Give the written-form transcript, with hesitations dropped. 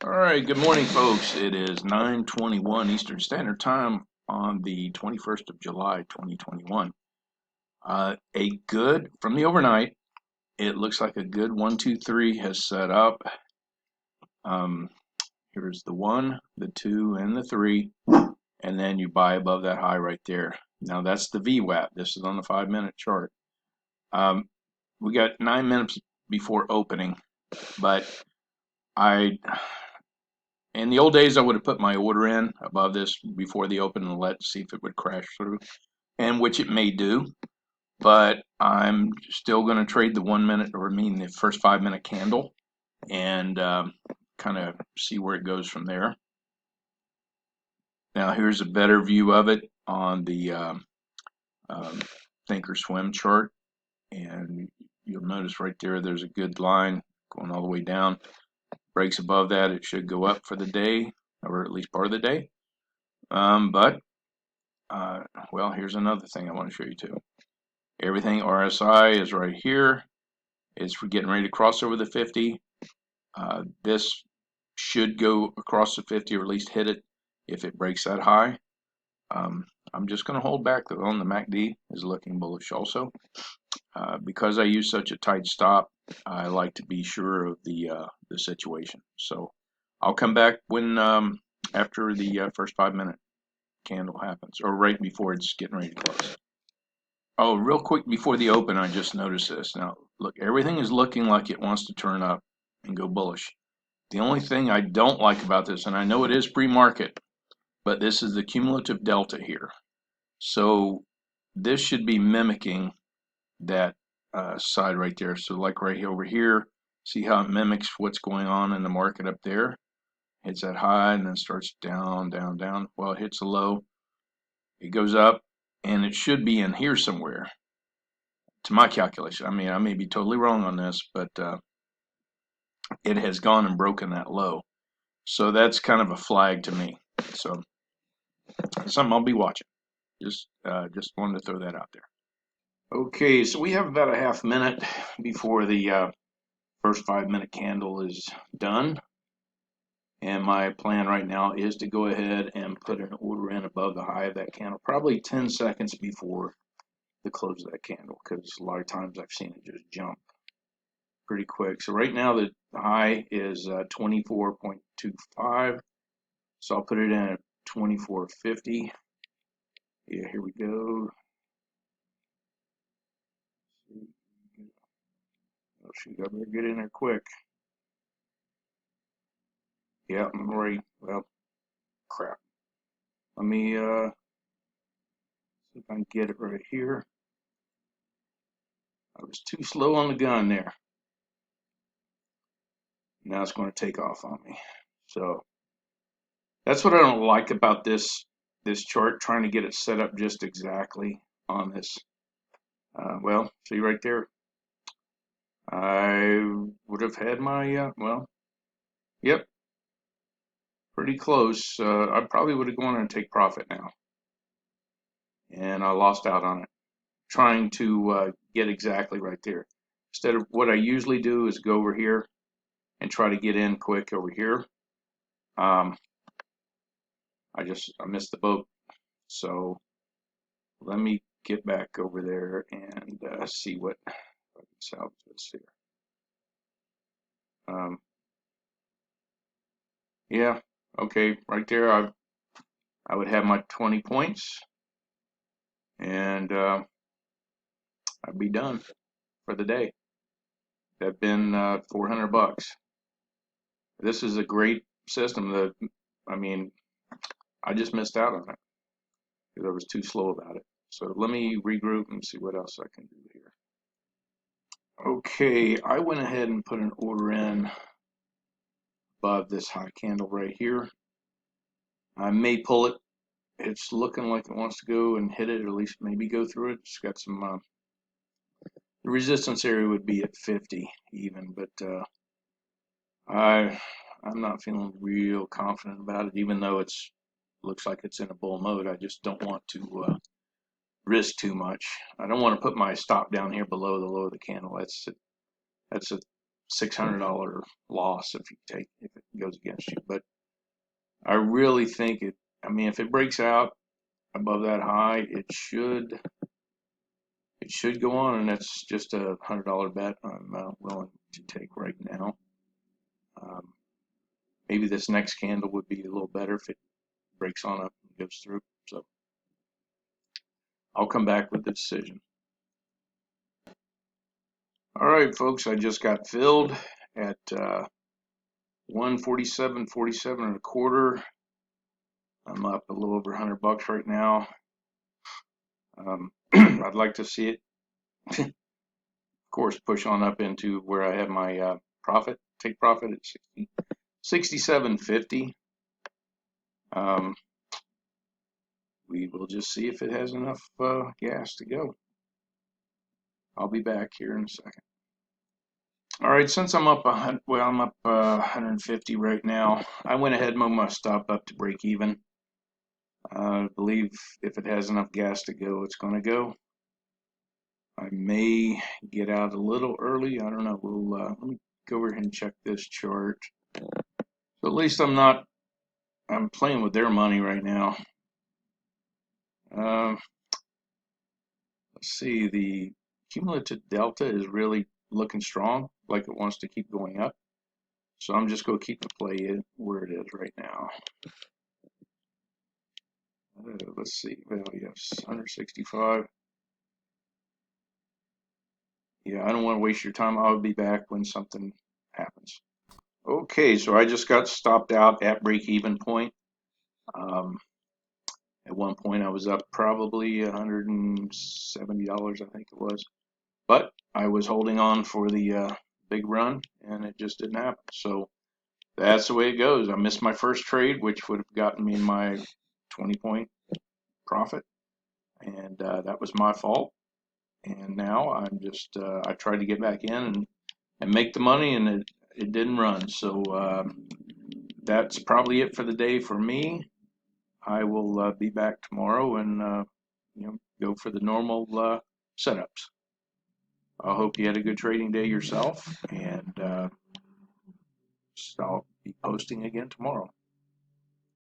All right, good morning, folks. It is 9:21 Eastern Standard Time on the 21st of July, 2021. A good from the overnight. It looks like a good 1, 2, 3 has set up. Um, Here's the 1, the 2, and the 3, and then you buy above that high right there. Now that's the VWAP. This is on the 5-minute chart. Um, we got 9 minutes before opening, but I in the old days, I would have put my order in above this before the open and let see if it would crash through, and which it may do. But I'm still going to trade the 1 minute, or the first 5-minute candle, and kind of see where it goes from there. Now here's a better view of it on the um, Thinkorswim chart, and you'll notice right there, there's a good line going all the way down. Breaks above that, it should go up for the day, or at least part of the day. But well, here's another thing I want to show you too. Everything RSI is right here. It's for getting ready to cross over the 50. This should go across the 50, or at least hit it if it breaks that high. I'm just going to hold back though. On the MACD is looking bullish also. Because I use such a tight stop, I like to be sure of the situation. So I'll come back when after the first 5-minute candle happens, or right before it's getting ready to close. Oh, real quick before the open, I just noticed this. Now, look, everything is looking like it wants to turn up and go bullish. The only thing I don't like about this, and I know it is pre-market, but this is the cumulative delta here. So this should be mimicking that side right there. So like right over here, see how it mimics what's going on in the market up there? Hits that high and then starts down, down, down. Well, it hits a low. It goes up, and it should be in here somewhere, to my calculation. I mean, I may be totally wrong on this, but it has gone and broken that low. So that's kind of a flag to me. So something I'll be watching. Just wanted to throw that out there. Okay, so we have about a half minute before the first 5-minute candle is done. And my plan right now is to go ahead and put an order in above the high of that candle, probably 10 seconds before the close of that candle, because a lot of times I've seen it just jump pretty quick. So right now the high is 24.25. So I'll put it in at 24.50. Yeah, here we go. Oh shoot, I better get in there quick. Yeah, I'm right. Well, crap. Let me see if I can get it right here. I was too slow on the gun there. Now it's going to take off on me. So that's what I don't like about this chart, trying to get it set up just exactly on this. Well, see right there, I would have had my well, yep, pretty close. I probably would have gone and take profit now, and I lost out on it trying to get exactly right there. Instead of what I usually do is go over here and try to get in quick over here. Um, I missed the boat, so let me get back over there and see what I can salvage this here. Yeah, okay, right there I would have my 20 points, and I'd be done for the day. That'd been 400 bucks. This is a great system that, I mean, I just missed out on it because I was too slow about it. So let me regroup and see what else I can do here. Okay, I went ahead and put an order in above this high candle right here. I may pull it. It's looking like it wants to go and hit it, or at least maybe go through it. It's got some the resistance area would be at 50 even, but I'm not feeling real confident about it, even though it's looks like it's in a bull mode. I just don't want to risk too much. I don't want to put my stop down here below the low of the candle. That's a $600 loss if it goes against you. But I really think it. I mean, if it breaks out above that high, it should go on, and that's just a $100 bet I'm willing to take right now. Maybe this next candle would be a little better if it breaks on up and goes through. So I'll come back with the decision. All right, folks, I just got filled at 147.47 and a quarter. I'm up a little over $100 right now. I'd like to see it, of course, push on up into where I have my profit, take profit at 67.50. We will just see if it has enough gas to go. I'll be back here in a second. All right, since I'm up, I'm up 150 right now. I went ahead and moved my stop up to break even. I believe if it has enough gas to go, it's going to go. I may get out a little early. I don't know. Let me go over here and check this chart. So at least I'm playing with their money right now. Let's see, the cumulative delta is really looking strong, like it wants to keep going up. So I'm just going to keep the play where it is right now. Let's see. Well, yes, 165. Yeah, I don't want to waste your time. I'll be back when something happens. Okay, so I just got stopped out at break-even point. At one point, I was up probably $170, I think it was. But I was holding on for the big run, and it just didn't happen. So that's the way it goes. I missed my first trade, which would have gotten me my 20-point profit, and that was my fault. And now I'm just I tried to get back in and make the money, and it didn't run. So that's probably it for the day for me. I will be back tomorrow and go for the normal setups. I hope you had a good trading day yourself, and I'll be posting again tomorrow.